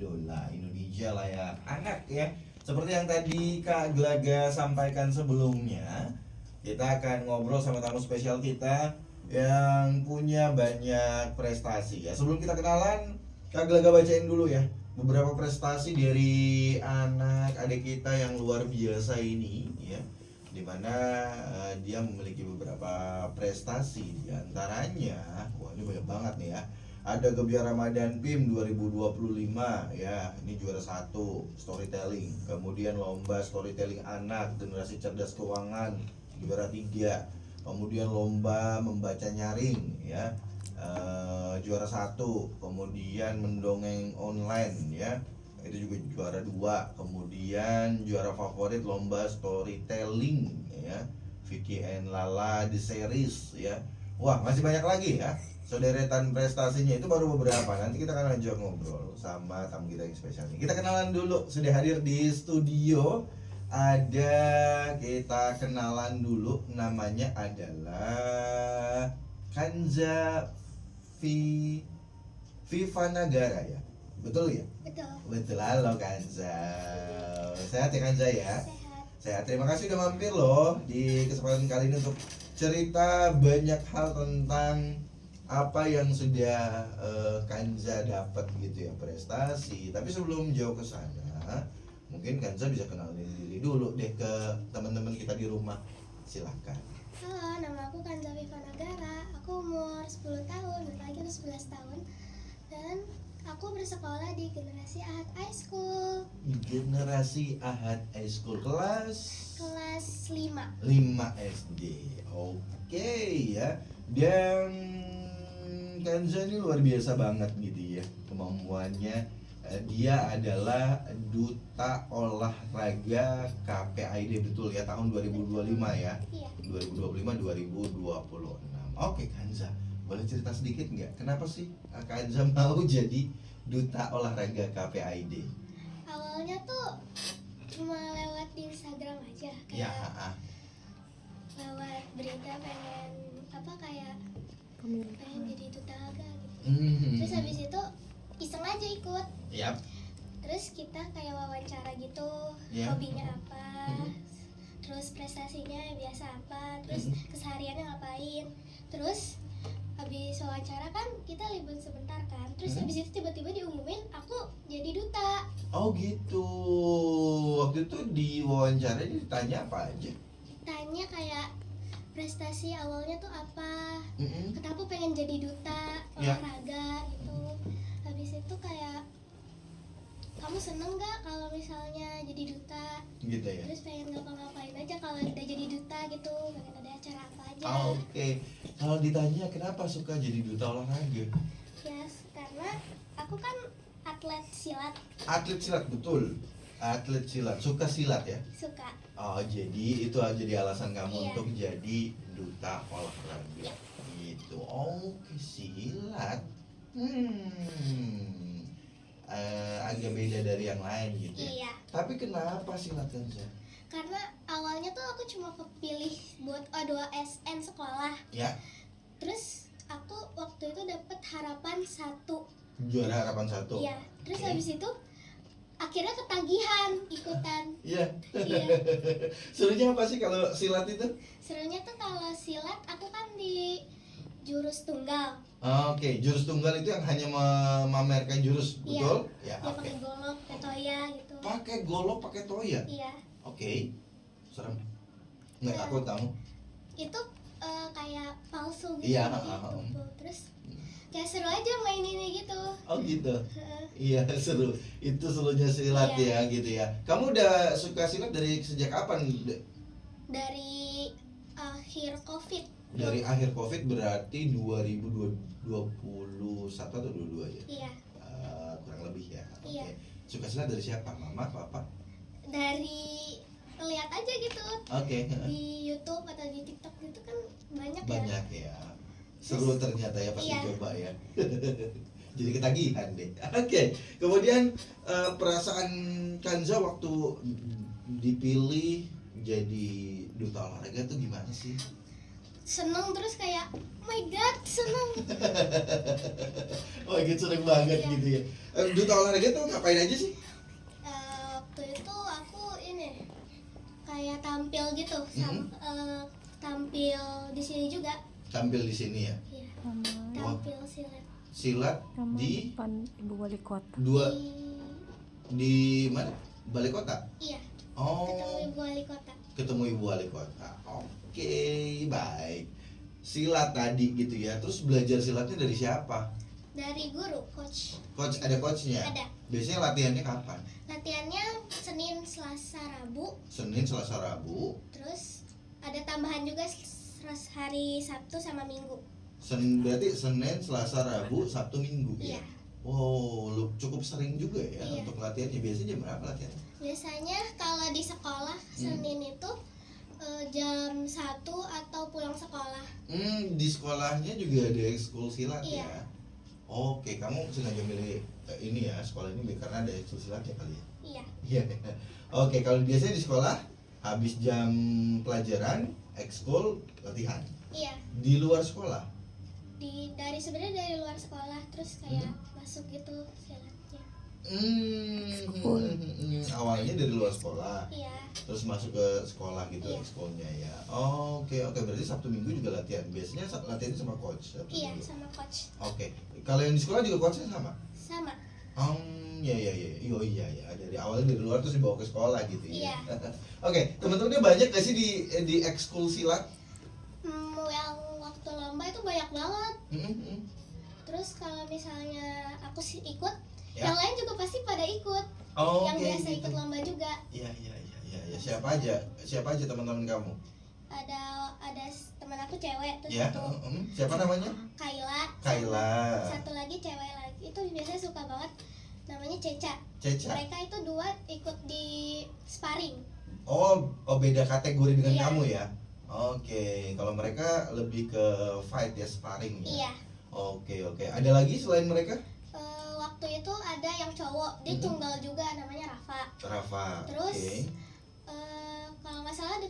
idola Indonesia layak anak ya. Seperti yang tadi Kak Glaga sampaikan sebelumnya, kita akan ngobrol sama tamu spesial kita yang punya banyak prestasi ya. Sebelum kita kenalan, Kak Glaga bacain dulu ya beberapa prestasi dari anak adik kita yang luar biasa ini ya, dimana dia memiliki beberapa prestasi, diantaranya wah ini banyak banget nih ya. Ada Gebiar Ramadan PIM 2025 ya, ini juara 1 storytelling. Kemudian lomba storytelling anak generasi cerdas keuangan juara 3. Kemudian lomba membaca nyaring ya, juara 1. Kemudian mendongeng online ya, itu juga juara 2. Kemudian juara favorit lomba storytelling ya, Vicky and Lala the series ya. Wah, masih banyak lagi ya. Soderetan prestasinya itu baru beberapa. Nanti kita akan lanjut ngobrol sama tamu kita yang spesial ini. Kita kenalan dulu, sudah hadir di studio. Kita kenalan dulu, namanya adalah Kanza Viva Nagara ya. Betul ya? Betul. Betul. Halo Kanza. Sehat ya Kanza ya? Sehat. Sehat. Terima kasih udah mampir loh di kesempatan kali ini untuk cerita banyak hal tentang apa yang sudah Kanza dapat gitu ya, prestasi. Tapi sebelum jauh ke sana, mungkin Kanza bisa kenalin diri dulu deh ke teman-teman kita di rumah. Silakan. Halo, nama aku Kanza Viva Nagara. Aku umur 10 tahun, bentar lagi udah 11 tahun. Dan aku bersekolah di Generasi Ahad High School. Generasi Ahad High School kelas 5 SD. Oke ya. Dan Kanza ini luar biasa banget gitu ya kemampuannya. Dia adalah duta olahraga KPAID, betul ya, tahun 2025 ya. Iya. 2025-2026. Oke Kanza, boleh cerita sedikit nggak kenapa sih Kanza mau jadi duta olahraga KPAID? Awalnya tuh cuma lewat di Instagram aja, Ya, kayak lewat berita pengen jadi duta olahraga gitu. Terus habis itu iseng aja ikut. Yap. Terus kita kayak wawancara gitu, Ya. hobinya apa, terus prestasinya biasa apa, terus kesehariannya ngapain. Terus habis wawancara kan kita libur sebentar kan, terus habis itu tiba-tiba diumumin aku jadi duta. Oh gitu. Waktu itu di wawancara ditanya apa aja? Tanya kayak prestasi awalnya tuh apa, kenapa pengen jadi duta olahraga gitu. Habis itu kayak kamu seneng gak kalau misalnya jadi duta? Gitu ya. Terus pengen ngapa-ngapain aja kalau udah jadi duta gitu, pengen ada acara apa aja. Oke. Kalau ditanya kenapa suka jadi duta olahraga? Ya karena aku kan atlet silat, Atlet silat, betul. Atlet silat, suka silat ya? suka. Oh, jadi itu jadi alasan kamu Iya. untuk jadi duta olahraga. Gitu. Oke, silat. Agak beda dari yang lain gitu ya. Iya. Tapi kenapa silat Kanza? Karena awalnya tuh aku cuma kepilih buat O2SN sekolah. Ya, Terus aku waktu itu dapet harapan 1. juara harapan 1. Iya. Terus Oke. habis itu akhirnya ketagihan ikutan. Iya. Iya. Serunya apa sih kalau silat itu? Serunya tuh kalau silat aku kan di jurus tunggal. Oke, jurus tunggal itu yang hanya memamerkan jurus, Iya. betul? Ya, Dia oke. pakai golok, pakai toya gitu. Pakai golok, pakai toya. Iya. Oke. Serem. Nggak Iya. takut kamu? Itu kayak palsu gitu. Iya, jadi tumpul. Terus kayak seru aja main ini gitu. Oh gitu. Heeh. Iya, seru. Itu serunya silat Iya. ya gitu ya. Kamu udah suka silat dari sejak kapan? Dari akhir Covid. Dari akhir Covid berarti 2021 atau 22 ya? Iya. Kurang lebih ya. Oke. Iya. Suka silat dari siapa? Mama, papa? Dari lihat aja gitu Oke. di YouTube atau di TikTok gitu kan banyak ya. Banyak ya. Seru ternyata ya pas Iya. dicoba ya. Jadi ketagihan deh. Oke. Kemudian perasaan Kanza waktu dipilih jadi duta olahraga tuh gimana sih? seneng terus kayak oh my god seneng. Oh gitu, seneng banget Iya. gitu ya. Duta olahraga tuh ngapain aja sih? Waktu itu aku ini kayak tampil gitu tampil di sini juga. Tampil di sini ya. Iya, Sama tampil silat Silat sama di depan Ibu Wali Kota. dua di di mana? Balai kota. iya Oh, ketemu ibu wali kota. ketemu ibu wali kota. Oke, baik. Silat tadi gitu ya. Terus belajar silatnya dari siapa? Dari guru coach. Coach, ada coachnya? Ada. Biasanya latihannya kapan? Latihannya Senin, Selasa, Rabu. Senin, Selasa, Rabu. Terus ada tambahan juga hari Sabtu sama Minggu. Berarti Senin, Selasa, Rabu, Sabtu, Minggu ya? Iya. Wow, lu cukup sering juga ya Iya. untuk latihannya. Biasanya jam berapa latihan? Biasanya kalau di sekolah Senin itu jam 1 atau pulang sekolah. Di sekolahnya juga ada ekskul silat Iya. ya? Oke, kamu sengaja milih ini ya, sekolah ini karena ada ekskul silat ya kali ya? Iya. Iya. Oke, kalau biasanya di sekolah habis jam pelajaran, ekskul, latihan. Iya. Di luar sekolah? Sebenarnya dari luar sekolah terus kayak masuk gitu silatnya. Awalnya dari luar sekolah, Iya. terus masuk ke sekolah gitu Iya. ekskulnya ya. Oke, berarti Sabtu Minggu juga latihan. Biasanya latihannya sama coach Sabtu Iya, Minggu. sama coach. Oke. Kalau yang di sekolah juga coachnya sama? Sama. Ya. Oh iya ya. Dari awalnya dari luar terus dibawa ke sekolah gitu ya. Iya. Oke, teman-temannya banyak gak sih di ekskul silat? Yang waktu lomba itu banyak banget. Mm-mm. Terus kalau misalnya aku sih ikut, Ya. yang lain juga pasti pada ikut. Oh, Yang oke, biasa gitu. ikut lomba juga. Iya. Siapa aja teman-teman kamu? Ada teman aku cewek terus Ya. satu Siapa namanya? Kayla. Kayla. Satu lagi cewek lagi. Itu biasanya suka banget namanya Ceca. Ceca. Mereka itu dua ikut di sparring. Oh, beda kategori dengan Iya. kamu ya? Oke, kalau mereka lebih ke fight ya, sparring ya? Iya. Oke. Ada lagi selain mereka? Waktu itu ada yang cowok, dia tunggal juga namanya Rafa. Rafa. Terus Oke. kalau nggak salah ada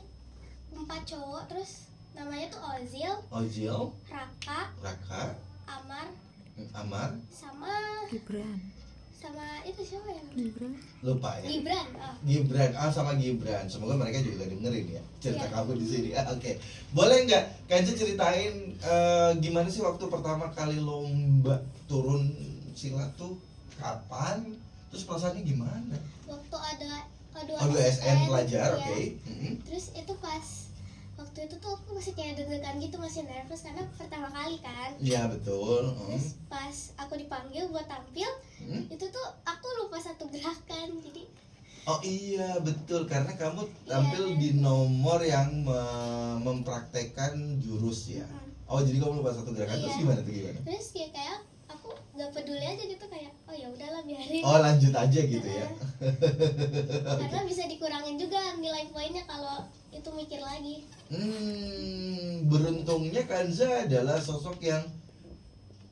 4 cowok, terus namanya tuh Ozil, Ojil, Raka, Raka, Amar, Amar, sama Gibran. itu siapa ya? Gibran. lupa ya? Gibran. Gibran, sama Gibran. Semoga mereka juga dengerin ya cerita Iya. kamu di sini. Oke, boleh nggak Kanza ceritain gimana sih waktu pertama kali lomba turun silat tuh kapan? Terus perasaannya gimana? Waktu ada SN pelajar, iya. oke. Terus itu pas waktu itu tuh aku masih kayak deg-degan gitu, masih nervous karena pertama kali kan. Iya betul. Terus pas aku dipanggil buat tampil, itu tuh aku lupa satu gerakan, jadi Oh iya betul, karena kamu Iya. tampil di nomor yang mempraktekkan jurus ya. Oh jadi kamu lupa satu gerakan. Terus Iya. gimana tuh gimana? terus kayak aku nggak peduli aja gitu, kayak oh ya udahlah biarin. Oh lanjut aja gitu ya. Karena bisa dikurangin juga nilai poinnya kalau itu mikir lagi. Beruntungnya Kanza adalah sosok yang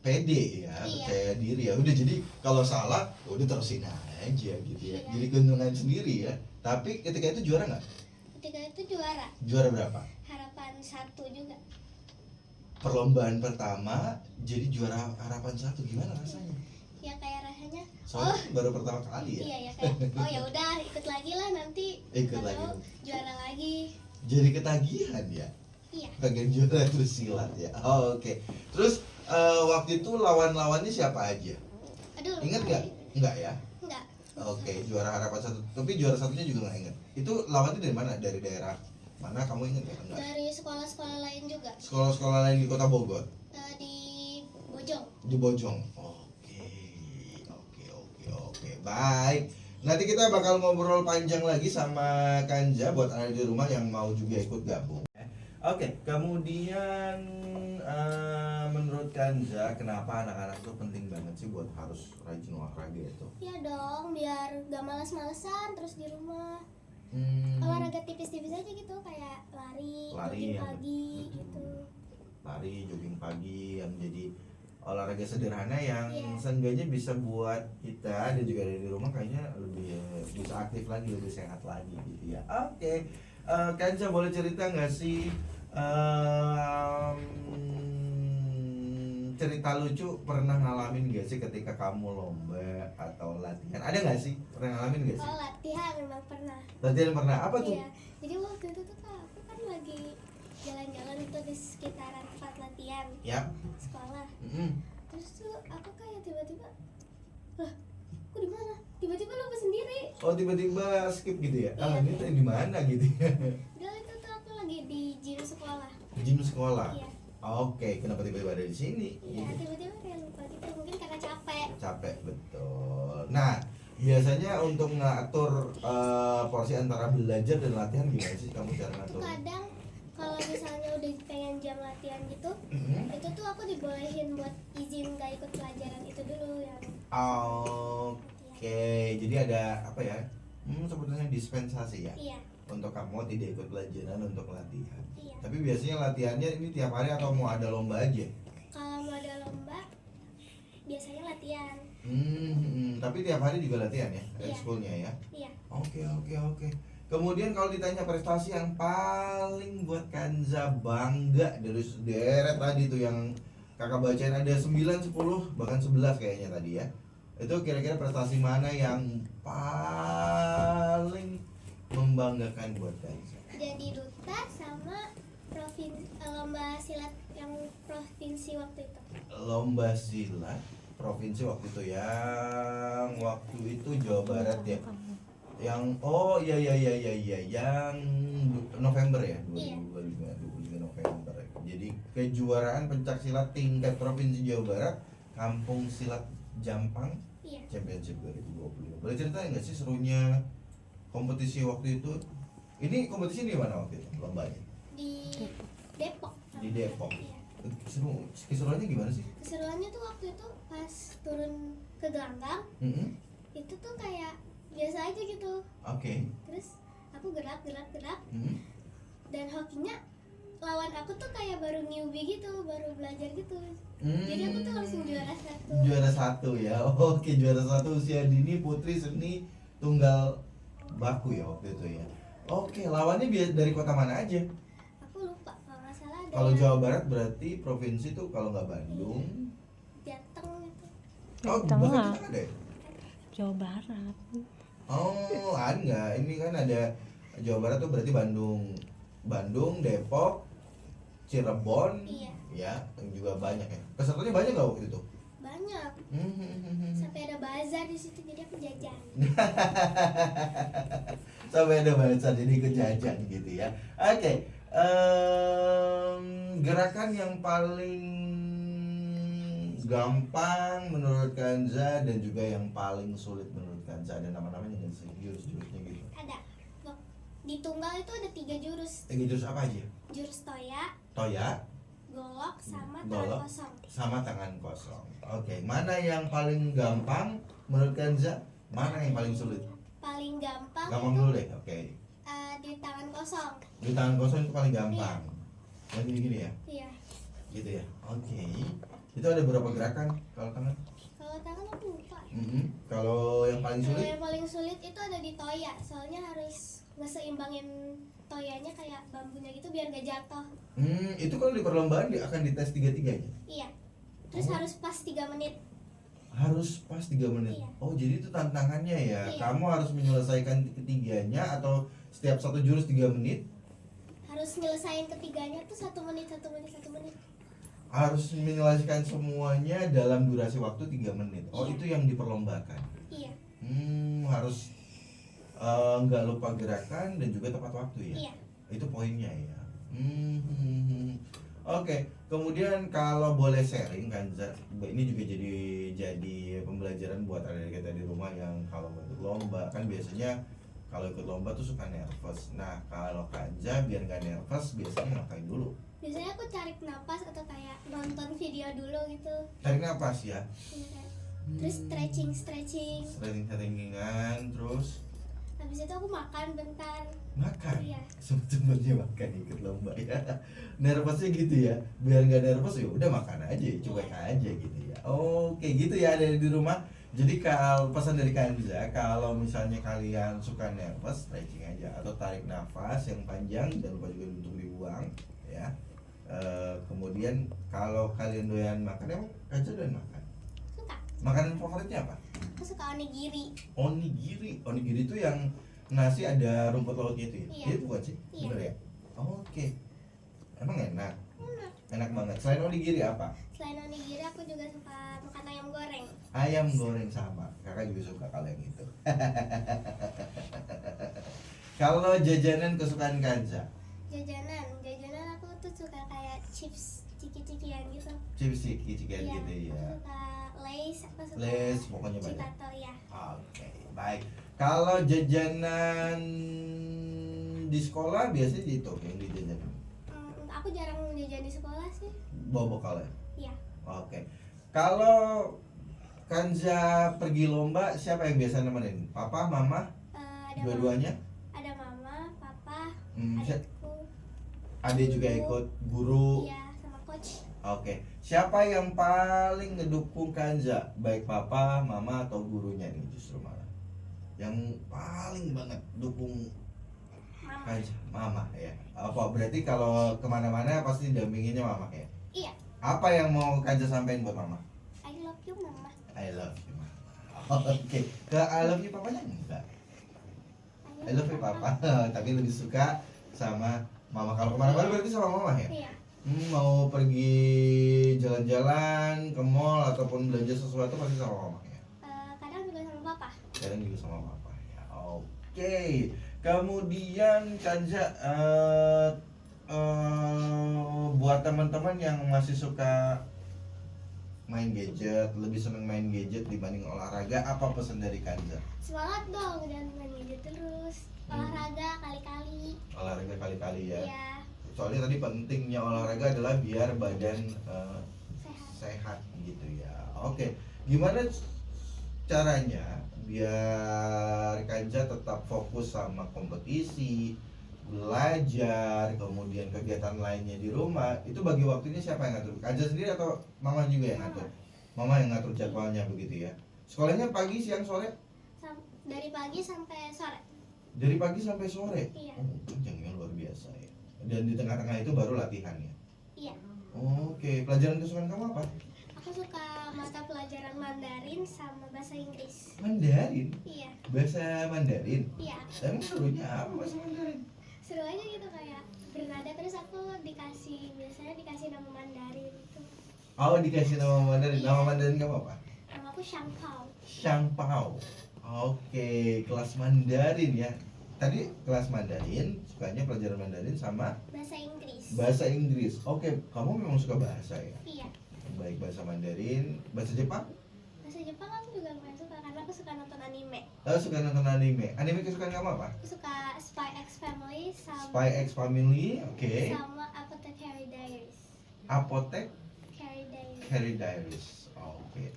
pede ya, Iya. percaya diri ya. Udah jadi kalau salah udah terusin aja gitu ya. Iya. Jadi keuntungan sendiri ya. Tapi ketika itu juara nggak? Ketika itu juara Juara berapa? harapan 1 juga. Perlombaan pertama jadi juara harapan 1, gimana rasanya? Ya kayak rasanya Soalnya baru pertama kali ya. iya ya kayak oh ya udah ikut lagi lah nanti. Ikut Kalau lagi. juara lagi. Jadi ketagihan ya. Iya. Bagian juara terus silat ya. Oh, oke. Terus waktu itu lawan-lawannya siapa aja? Aduh. Ingat lupa nggak? lagi. Enggak ya. Enggak. Oke, juara harapan 1. Tapi juara satunya juga nggak ingat. Itu lawannya dari mana? Dari daerah mana? Kamu ingat ya? Enggak. Dari sekolah-sekolah lain juga. Sekolah-sekolah lain di Kota Bogor. Di Bojong. Di Bojong. Oke. Baik. Nanti kita bakal ngobrol panjang lagi sama Kanza buat anak di rumah yang mau juga ikut gabung. Oke, kemudian menurut Kanza kenapa anak-anak itu penting banget sih buat harus rajin olahraga itu? Iya dong, biar gak males-malesan terus di rumah. Hmm, Olahraga tipis-tipis aja gitu, kayak lari, jogging ya, pagi betul. gitu. Lari, jogging pagi yang jadi olahraga sederhana yang Iya. seenggaknya bisa buat kita dan juga dari rumah kayaknya lebih bisa aktif lagi, lebih sehat lagi gitu ya. Oke, Kanza boleh cerita nggak sih Cerita lucu pernah ngalamin gak sih ketika kamu lomba atau latihan? Ada gak sih? Pernah ngalamin gak sih? Oh, latihan memang pernah. Latihan pernah, apa tuh? Iya. Jadi waktu itu tuh Kak, aku kan lagi jalan-jalan itu di sekitaran tempat latihan Ya. sekolah. Mm-mm. Terus tuh aku kayak tiba-tiba, lah, aku di mana? Tiba-tiba lupa sendiri. Oh, tiba-tiba skip gitu ya? Ah, Iya. ini tadi di mana gitu ya? Padahal itu tuh aku lagi di gym sekolah. Gym sekolah. Iya. Oke, kenapa tiba-tiba ada di sini? Iya, Gitu. tiba-tiba kayak lupa gitu. Mungkin karena capek. Capek betul. Nah, biasanya untuk ngatur porsi antara belajar dan latihan gimana sih kamu cara Itu ngatur? kadang kalau misalnya udah pengen jam latihan gitu, Mm-mm. itu tuh aku dibolehin buat izin gak ikut pelajaran itu dulu yang Oke, jadi ada apa ya? Sebetulnya dispensasi ya iya, untuk kamu tidak ikut pelajaran untuk latihan. iya. Tapi biasanya latihannya ini tiap hari atau mau ada lomba aja? Kalau mau ada lomba, biasanya latihan. Tapi tiap hari juga latihan ya, Iya. ekskulnya ya. Iya. Oke. Kemudian kalau ditanya prestasi yang paling buat Kanza bangga dari sederet tadi tuh yang kakak bacain ada 9, 10, bahkan 11 kayaknya tadi ya. Itu kira-kira prestasi mana yang paling membanggakan buat Kanza? Jadi duta sama lomba silat yang provinsi waktu itu. Lomba silat provinsi waktu itu yang waktu itu Jawa Barat ya. Yang yang November ya, Iya. 25 November. Jadi kejuaraan pencak silat tingkat provinsi Jawa Barat, Kampung Silat Jampang Iya. Championship 2020. Boleh ceritain nggak sih serunya kompetisi waktu itu? Ini kompetisi di mana waktu itu lombanya? Di Depok. Di Depok. Iya. Seru, keseruannya gimana sih? Keseruannya tuh waktu itu pas turun ke gelanggang, Mm-mm. itu tuh kayak biasa aja gitu. Oke. Terus aku gerak Mm. dan hokinya lawan aku tuh kayak baru newbie gitu, baru belajar gitu. Hmm. Jadi aku tuh langsung juara 1. Juara 1 ya. Oke, juara 1 usia dini putri seni tunggal baku ya waktu itu ya. Oke, lawannya dari kota mana aja? Aku lupa kalau nggak salah ada Kalau yang Jawa Barat berarti provinsi tuh kalau nggak Bandung. Jateng gitu. Oh, Jateng bahkan lah. kita ada ya? Jawa Barat. Oh, ada. Ini kan ada Jawa Barat tuh berarti Bandung, Depok, Cirebon. Iya. Ya, yang juga banyak ya. Pesertanya banyak nggak waktu itu? Banyak. Hmm. Sampai ada bazar di situ jadi aku jajan. Sampai ada bahasa jadi ikut jajan gitu ya. Oke, gerakan yang paling gampang menurut Kanza dan juga yang paling sulit menurut Kanza, ada nama-namanya nggak sih, jurus-jurusnya gitu? Ada. Di tunggal itu ada 3 jurus. Jurus apa aja? Jurus toya, Toya, golok, sama tangan golok, kosong. sama tangan kosong. Oke, mana yang paling gampang menurut Kanza? Mana yang paling sulit? Paling gampang Gampang itu dulu deh, oke. di tangan kosong. Di tangan kosong itu paling gampang. Yang gini-gini ya? Iya. Gitu ya. Oke. Itu ada berapa gerakan kalau tangan? Kalau tangan aku lupa. Kalau yang paling Kalau sulit? yang paling sulit itu ada di toya, soalnya harus ngeseimbangin toyanya kayak bambunya gitu biar gak jatuh. Itu kalau di perlombaan dia akan dites tiga-tiganya. Iya. Terus Oh. harus pas 3 menit. Harus pas 3 menit. Iya. Oh, jadi itu tantangannya ya. Iya. Kamu harus menyelesaikan ketiganya atau setiap satu jurus 3 menit Harus nyelesain ketiganya tuh 1 menit, 1 menit, 1 menit. harus menyelesaikan semuanya dalam durasi waktu 3 menit. Oh, Iya. itu yang diperlombakan. Iya. Harus nggak lupa gerakan dan juga tepat waktu ya. Iya. Itu poinnya ya. Oke, kemudian kalau boleh sharing kan, ini juga jadi pembelajaran buat adik kita di rumah yang kalau ikut lomba kan biasanya kalau ikut lomba tuh suka nervous. Nah, kalau Kanza biar nggak nervous biasanya ngapain dulu? Biasanya aku tarik napas atau kayak nonton video dulu gitu. Tarik nafas ya. Iya. Terus stretching. Stretching-stretchingan, terus Habis itu aku makan bentar. makan. Iya. Sempet-sempetnya makan ikut lomba ya. Nervousnya gitu ya. Biar nggak nervous ya udah makan aja, cuek aja gitu ya. Oke, gitu ya dari di rumah. Jadi kalau pesan dari Kanza, kalau misalnya kalian suka nervous, stretching aja atau tarik nafas yang panjang, jangan lupa juga untuk dibuang ya. Kemudian kalau kalian doyan makan, emang Kanza doyan makan? Suka. Makanan favoritnya apa? Aku suka onigiri. Onigiri itu yang nasi ada rumput lautnya itu ya? Iya. Itu bukan sih? Iya. Bener ya? Oke. Emang enak? Enak. Enak banget. Selain onigiri apa? Selain onigiri aku juga suka makan ayam goreng. Ayam goreng sama. Kakak juga suka kalau yang itu. Kalau jajanan kesukaan Kanza? Jajanan aku tuh suka kayak chips ciki-cikian gitu. Chips ciki-cikian Iya, gitu ya. aku suka Lays, aku suka Lays, pokoknya banyak. Citato ya. Oke, baik. Kalau jajanan di sekolah biasanya gitu yang dijajanin. Aku jarang jajan di sekolah sih. Bawa bekal ya? Iya. Oke. Kalau Kanza pergi lomba, siapa yang biasa nemenin? Papa, mama, Ada dua-duanya? ada mama, papa, Hmm, adikku, Adik juga ikut, guru. iya sama coach. Oke. Siapa yang paling ngedukung Kanza? Baik papa, mama atau gurunya nih justru malah. Yang paling banget dukung Mama. Kanza, mama ya. Apa berarti kalau kemana-mana pasti dampinginnya mama ya? Iya. Apa yang mau Kanza sampaikan buat mama? I love you mama. I love you mama. Oke. Ke I love you papanya enggak? I love you papa. Tapi lebih suka sama mama. Kalau kemana-mana berarti sama mama ya? Iya. Mau pergi jalan-jalan ke mall ataupun belanja sesuatu pasti sama mama ya? Kadang juga sama papa. Kadang juga sama papa ya. Oke. Kemudian Kanza buat teman-teman yang masih suka main gadget, lebih seneng main gadget dibanding olahraga, apa pesan dari Kanza? Semangat dong dan main gadget terus. Olahraga kali-kali. Olahraga kali-kali ya. Iya. Soalnya tadi pentingnya olahraga adalah biar badan Sehat. sehat gitu ya. Oke, gimana caranya biar Kanza tetap fokus sama kompetisi, belajar, kemudian kegiatan lainnya di rumah? Itu bagi waktunya siapa yang ngatur? Kanza sendiri atau mama juga yang ngatur? Mama yang ngatur jadwalnya begitu ya. Sekolahnya pagi, siang, sore? Dari pagi sampai sore. Dari pagi sampai sore? Iya. Oh, panjangnya luar biasa ya. Dan di tengah-tengah itu baru latihan ya? Iya. Oke, pelajaran kesukaan kamu apa? Aku suka mata pelajaran Mandarin sama bahasa Inggris. Mandarin? Iya. Bahasa Mandarin? Iya. Emang serunya apa bahasa Mandarin? Seru aja gitu kayak bernada terus aku biasanya dikasih nama Mandarin gitu. Oh, dikasih nama Mandarin. Iya. Nama Mandarin kamu apa? Nama aku Shang Pao. Shang Pao. Oke, kelas Mandarin ya. Tadi kelas Mandarin, sukanya pelajaran Mandarin sama Bahasa Inggris. bahasa Inggris. Oke, kamu memang suka bahasa ya? Iya. Baik bahasa Mandarin, bahasa Jepang? Bahasa Jepang aku juga lumayan suka karena aku suka nonton anime. Suka nonton anime. Anime kesukaan kamu apa? Aku suka Spy X Family sama Spy X Family, oke. sama Apothecary Diaries. Apotek Carrie Diaries. Harry Diaries. Oke.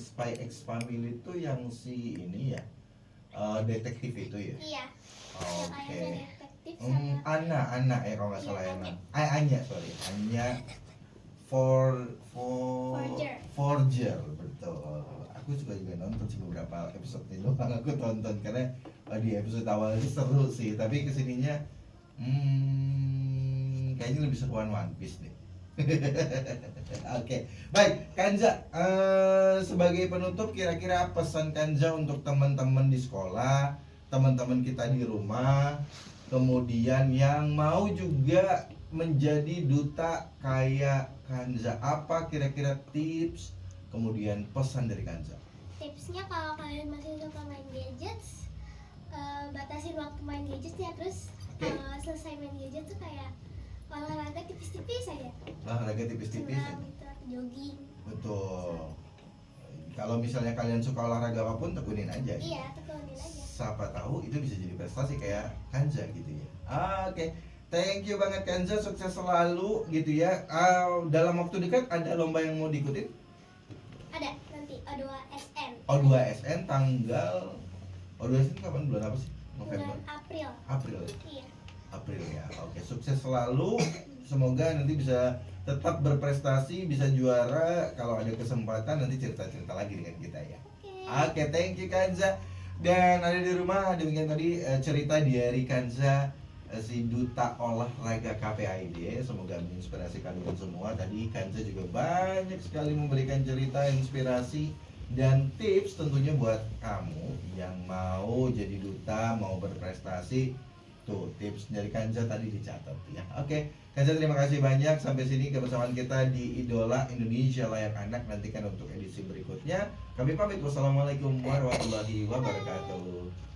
Spy X Family itu yang si ini ya, detektif itu ya. Iya. Yang Oke. ayahnya detektif sama Anna ya kalau nggak Iya, salah ya. Anya. Anya, sorry. Anya Forger, betul. Aku juga nonton sih beberapa episode itu. Aku tonton karena di episode awal itu seru sih, tapi kesininya kayaknya lebih seruan One Piece deh. Oke, baik Kanza, sebagai penutup kira-kira pesan Kanza untuk teman-teman di sekolah, teman-teman kita di rumah, kemudian yang mau juga menjadi duta kayak Kanza, apa kira-kira tips, kemudian pesan dari Kanza? tipsnya kalau kalian masih suka main gadgets, batasin waktu main gadget ya, terus Oke. selesai main gadget tuh kayak olahraga tipis-tipis aja, Olahraga tipis-tipis senam aja. gitu, jogging. Betul. Kalau misalnya kalian suka olahraga apapun, tekunin aja. Iya, tekunin aja. Siapa tahu itu bisa jadi prestasi kayak Kanza gitu ya. Oke, thank you banget Kanza, sukses selalu gitu ya. Dalam waktu dekat ada lomba yang mau diikutin? Ada nanti O2SN. O2SN tanggal O2SN kapan, bulan apa sih? November. Bulan April. April ya? Iya. April ya. Oke, sukses selalu. Semoga nanti bisa tetap berprestasi, bisa juara. Kalau ada kesempatan nanti cerita-cerita lagi dengan kita ya. Oke. Oke, thank you Kanza. Dan ada di rumah, demikian tadi cerita dari Kanza si duta olahraga KPAID. Semoga menginspirasi kalian semua. Tadi Kanza juga banyak sekali memberikan cerita, inspirasi, dan tips tentunya buat kamu yang mau jadi duta, mau berprestasi. Tuh tips dari Kanza tadi dicatat ya. Oke, Kanza terima kasih banyak. Sampai sini kebersamaan kita di Idola Indonesia Layak Anak. Nantikan untuk edisi berikutnya. Kami pamit. Wassalamualaikum warahmatullahi wabarakatuh.